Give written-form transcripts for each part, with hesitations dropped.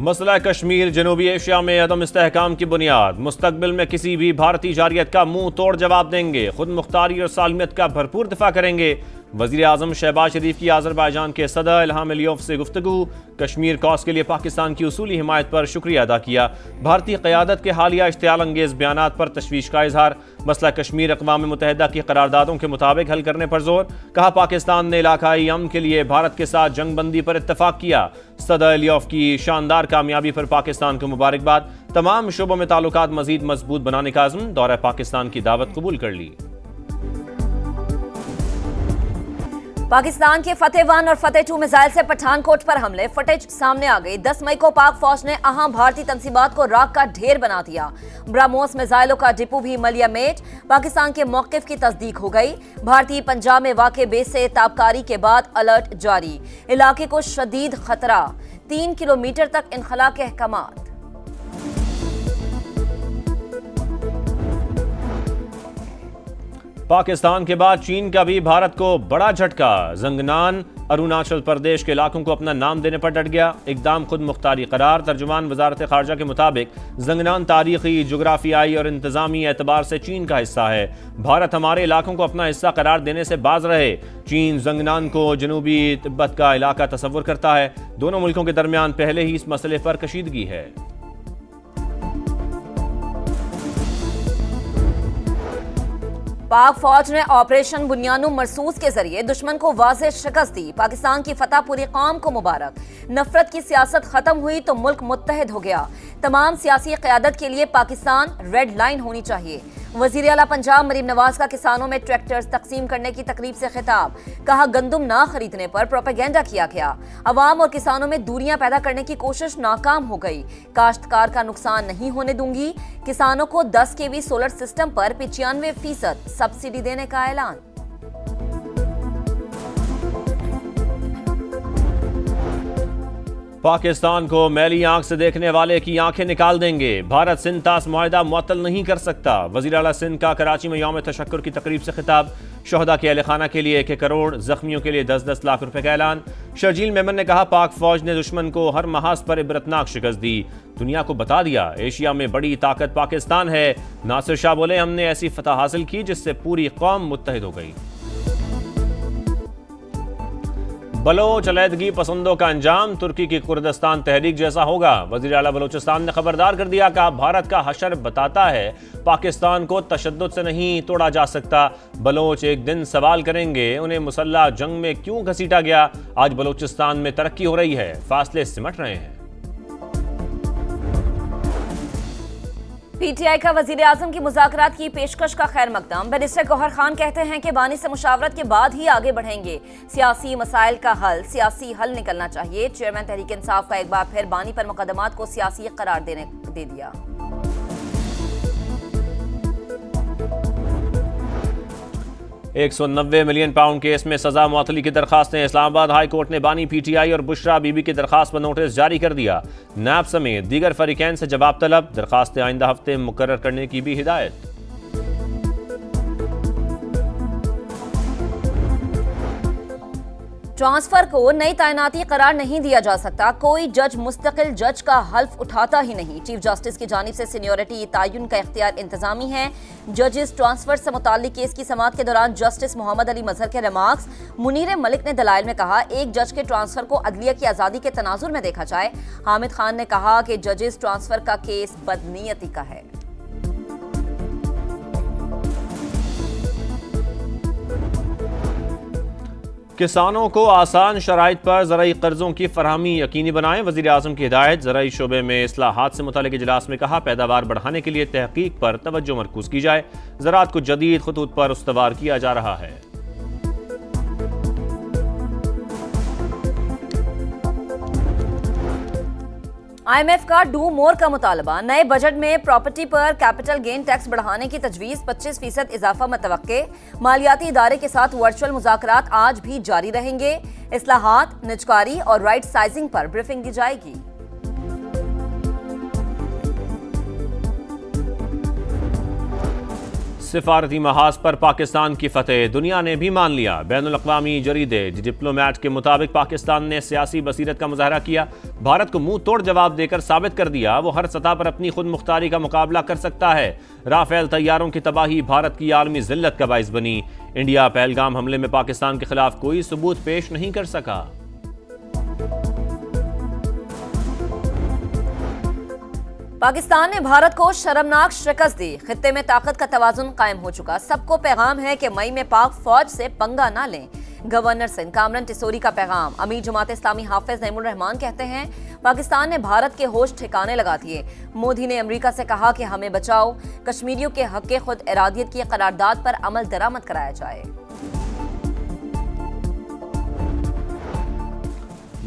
मसला कश्मीर जनूबी एशिया में अदम इस्तेहकाम की बुनियाद। मुस्तकबिल में किसी भी भारतीय जारियत का मुंह तोड़ जवाब देंगे। खुद मुख्तारी और सालमियत का भरपूर दिफा करेंगे। वज़ीर आज़म शहबाज शरीफ की आज़रबाईजान के सदर इल्हाम अलियोव से गुफ्तगू। कश्मीर कॉज के लिए पाकिस्तान की उसूली हिमायत पर शुक्रिया अदा किया। भारतीय क़यादत के हालिया इश्तियाल अंगेज़ बयानात पर तशवीश का इजहार। मसला कश्मीर अक़वाम मुत्तहिदा की करारदादों के मुताबिक हल करने पर जोर। कहा पाकिस्तान ने इलाकाई अमन के लिए भारत के साथ जंग बंदी पर इत्तफाक किया। सदर अलियोव की शानदार कामयाबी पर पाकिस्तान को मुबारकबाद। तमाम शोबों में ताल्लुकात मज़ीद मजबूत बनाने का अज़्म। दौरा पाकिस्तान की दावत कबूल कर ली। पाकिस्तान के फतेह-1 और फतेह-2 मिसाइल से पठानकोट पर हमले फुटेज सामने आ गई। 10 मई को पाक फौज ने अहम भारतीय तंसीबात को राख का ढेर बना दिया। ब्राह्मोस मिसाइलों का डिपो भी मलिया मेट। पाकिस्तान के मौकिफ की तस्दीक हो गई। भारतीय पंजाब में वाक़े बेस से ताबकारी के बाद अलर्ट जारी। इलाके को शदीद खतरा। 3 किलोमीटर तक इनखला के अहकामात। पाकिस्तान के बाद चीन का भी भारत को बड़ा झटका। जंगनान अरुणाचल प्रदेश के इलाकों को अपना नाम देने पर डट गया। इकदाम खुद मुख्तारी करार। तर्जुमान वजारत खारजा के मुताबिक जंगनान तारीखी, जुग्राफियाई और इंतजामी एतबार से चीन का हिस्सा है। भारत हमारे इलाकों को अपना हिस्सा करार देने से बाज रहे। चीन जंगनान को जनूबी तिब्बत का इलाका तस्वुर करता है। दोनों मुल्कों के दरमियान पहले ही इस मसले पर कशीदगी है। पाक फौज ने ऑपरेशन बुनियानु मरसूस के जरिए दुश्मन को वाज़ेह शिकस्त दी। पाकिस्तान की फतह पूरी कौम को मुबारक। नफरत की सियासत खत्म हुई तो मुल्क मुत्तहिद हो गया। तमाम सियासी क़यादत के लिए पाकिस्तान रेड लाइन होनी चाहिए। वज़ीर आला पंजाब मरीम नवाज का किसानों में ट्रैक्टर्स तकसीम करने की तकरीब से खिताब। कहा गंदुम ना खरीदने पर प्रोपेगेंडा किया गया। अवाम और किसानों में दूरियां पैदा करने की कोशिश नाकाम हो गई। काश्तकार का नुकसान नहीं होने दूंगी। किसानों को 10 kV सोलर सिस्टम पर 95% सब्सिडी देने का ऐलान। पाकिस्तान को मैली आंख से देखने वाले की आंखें निकाल देंगे। भारत सिंध तास मुआहिदा मुअत्तल नहीं कर सकता। वज़ीर आला सिंध का कराची में यौम तशक्कुर की तकरीब से खिताब। शोहदा के अहल खाना के लिए 1 करोड़, जख्मियों के लिए 10-10 लाख रुपए का ऐलान। शर्जील मेमन ने कहा पाक फौज ने दुश्मन को हर महाज पर इबरतनाक शिकस्त दी। दुनिया को बता दिया एशिया में बड़ी ताकत पाकिस्तान है। नासिर शाह बोले हमने ऐसी फतह हासिल की जिससे पूरी कौम मुत्तहिद हो गई। बलोच अलहदगी पसंदों का अंजाम तुर्की की कुर्दिस्तान तहरीक जैसा होगा। वज़ीर आला बलोचिस्तान ने खबरदार कर दिया। कहा भारत का हशर बताता है पाकिस्तान को तशद्दुद से नहीं तोड़ा जा सकता। बलोच एक दिन सवाल करेंगे उन्हें मुसल्लह जंग में क्यों घसीटा गया। आज बलोचिस्तान में तरक्की हो रही है, फासले सिमट रहे हैं। पीटीआई का वजीर आजम की मुज़ाकरात की पेशकश का खैर मकदम। बैरिस्टर गौहर खान कहते हैं कि बानी से मुशावरत के बाद ही आगे बढ़ेंगे। सियासी मसाइल का हल सियासी हल निकलना चाहिए। चेयरमैन तहरीक इंसाफ का एक बार फिर बानी पर मुकदमात को सियासी करार दे दिया। 190 मिलियन पाउंड केस में सजा मुअत्तली की दरखास्तें। इस्लामाबाद हाई कोर्ट ने बानी पीटीआई और बुशरा बीबी की दरखास्त पर नोटिस जारी कर दिया। नैब समेत दीगर फरीकैन से जवाब तलब। दरखास्तें आइंदा हफ्ते मुकर्रर करने की भी हिदायत। ट्रांसफर को नई तैनाती करार नहीं दिया जा सकता। कोई जज मुस्तकिल जज का हल्फ उठाता ही नहीं। चीफ जस्टिस की जानिब से सीनियरिटी तयन का इख्तियार इंतजामी है। जजेस ट्रांसफर से मुताल्लिक केस की समाअत के दौरान जस्टिस मोहम्मद अली मजहर के रिमार्क्स। मुनीर मलिक ने दलाइल में कहा एक जज के ट्रांसफर को अदलिया की आज़ादी के तनाजुर में देखा जाए। हामिद खान ने कहा कि जजेस ट्रांसफर का केस बदनीयती का है। किसानों को आसान शराइत पर ज़राई कर्ज़ों की फरहमी यकीनी बनाएं। वज़ीर आज़म की हिदायत। ज़राई शोबे में इस्लाहात से मुतालिक इजलास में कहा पैदावार बढ़ाने के लिए तहकीक पर तवज्जो मरकूज़ की जाए। ज़राअत को जदीद खतूत पर उस्तवार किया जा रहा है। IMF का डू मोर का मुतालबा। नए बजट में प्रॉपर्टी पर कैपिटल गेन टैक्स बढ़ाने की तजवीज़। 25% इजाफा मतवक्के। मालियाती इदारे के साथ वर्चुअल मुज़ाकरात आज भी जारी रहेंगे। इस्लाहात, निजकारी और राइट साइजिंग पर ब्रीफिंग दी जाएगी। सिफारती महाज पर पाकिस्तान की फतेह दुनिया ने भी मान लिया। बैनुल अक़वामी जरीदे द डिप्लोमैट के मुताबिक पाकिस्तान ने सियासी बसीरत का मुजाहरा किया, भारत को मुंह तोड़ जवाब देकर साबित कर दिया वो हर सतह पर अपनी खुद मुख्तारी का मुकाबला कर सकता है। राफेल तैयारों की तबाही भारत की आलमी जिल्लत का बाइस बनी। इंडिया पहलगाम हमले में पाकिस्तान के खिलाफ कोई सबूत पेश नहीं कर सका। पाकिस्तान ने भारत को शर्मनाक शिकस्त दी, खित्ते में ताकत का तवाजुन कायम हो चुका। सबको पैगाम है कि मई में पाक फौज से पंगा ना लें। गवर्नर सिंध कामरान टिसोरी का पैगाम। अमीर जमात इस्लामी हाफिज नईमुर रहमान कहते हैं पाकिस्तान ने भारत के होश ठिकाने लगा दिए। मोदी ने अमेरिका से कहा कि हमें बचाओ, कश्मीरियों के हक के खुद इरादियत की करारदाद पर अमल दरामद कराया जाए।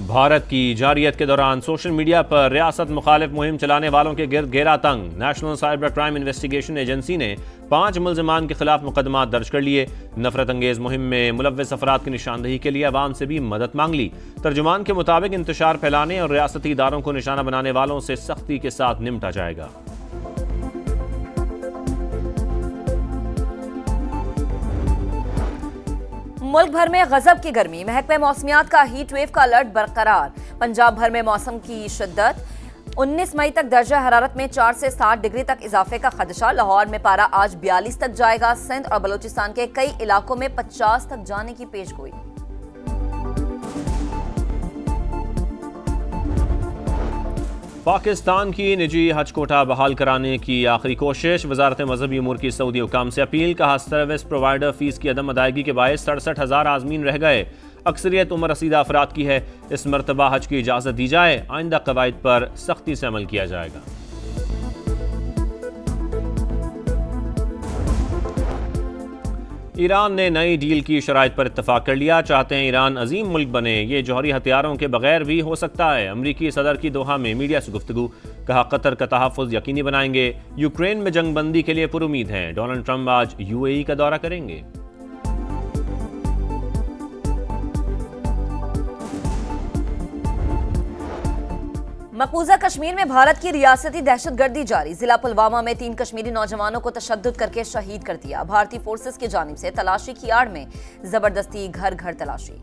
भारत की जारियत के दौरान सोशल मीडिया पर रियासत मुखालिफ मुहिम चलाने वालों के गिर्द घेरा तंग। National cyber crime investigation agency ने 5 मुल्ज़िमान के खिलाफ मुकदमा दर्ज कर लिए। नफरत अंगेज मुहिम में मुलव्विस अफराद की निशानदेही के लिए अवाम से भी मदद मांग ली। तर्जुमान के मुताबिक इंतशार फैलाने और रियासती इदारों को निशाना बनाने वालों से सख्ती के साथ निपटा जाएगा। मुल्क भर में गजब की गर्मी, महकमे मौसमियात का हीट वेव का अलर्ट बरकरार। पंजाब भर में मौसम की शिद्दत, 19 मई तक दर्जा हरारत में 4 से 7 डिग्री तक इजाफे का खदशा। लाहौर में पारा आज 42 तक जाएगा। सिंध और बलूचिस्तान के कई इलाकों में 50 तक जाने की पेशगोई। पाकिस्तान की निजी हज कोटा बहाल कराने की आखिरी कोशिश। वजारत मजहबी उमूर की सऊदी हुकाम से अपील। कहा सर्विस प्रोवाइडर फीस की अदम अदायगी के बायस 67,000 आजमीन रह गए। अक्सरियत उम्र रसीदा अफराद की है। इस मरतबा हज की इजाज़त दी जाए, आइंदा कवायद पर सख्ती से अमल किया जाएगा। ईरान ने नई डील की शराइत पर इत्तफाक कर लिया। चाहते हैं ईरान अजीम मुल्क बने, ये जौहरी हथियारों के बगैर भी हो सकता है। अमरीकी सदर की दोहा में मीडिया से गुफ्तगू। कहा कतर का तहफ़्फ़ुज़ यकीनी बनाएंगे। यूक्रेन में जंग बंदी के लिए पुरुमीद हैं। डोनाल्ड ट्रंप आज UAE का दौरा करेंगे। मकबूजा कश्मीर में भारत की रियासती दहशतगर्दी जारी। जिला पुलवामा में 3 कश्मीरी नौजवानों को तशद्दुद करके शहीद कर दिया। भारतीय फोर्सेस की जानिब से तलाशी की आड़ में जबरदस्ती घर घर तलाशी।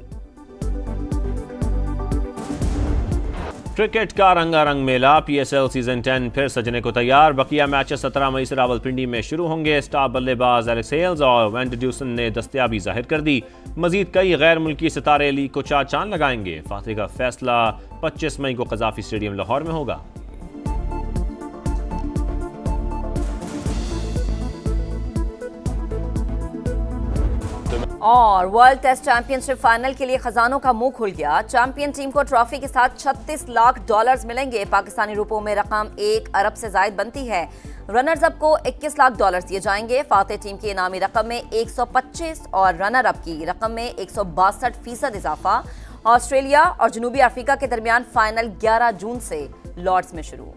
क्रिकेट का रंगारंग मेला। PSL सीजन 10 फिर सजने को तैयार। बकिया मैचेस 17 मई से रावलपिंडी में शुरू होंगे। स्टार बल्लेबाज एलेक्स हेल्स और वेंडी ड्यूसन ने दस्तयाबी जाहिर कर दी। मजीद कई गैर मुल्की सितारे लीग को 4 चांद लगाएंगे। फातह का फैसला 25 मई को कज़ाफी स्टेडियम लाहौर में होगा। और वर्ल्ड टेस्ट चैंपियनशिप फाइनल के लिए खजानों का मुंह खुल गया। चैंपियन टीम को ट्रॉफी के साथ $36 लाख मिलेंगे। पाकिस्तानी रुपयों में रकम 1 अरब से जायद बनती है। रनर्स अप को $21 लाख दिए जाएंगे। फातेह टीम की इनामी रकम में 125 और रनर अप की रकम में 162% इजाफा। ऑस्ट्रेलिया और जनूबी अफ्रीका के दरमियान फाइनल 11 जून से लॉर्ड्स में शुरू।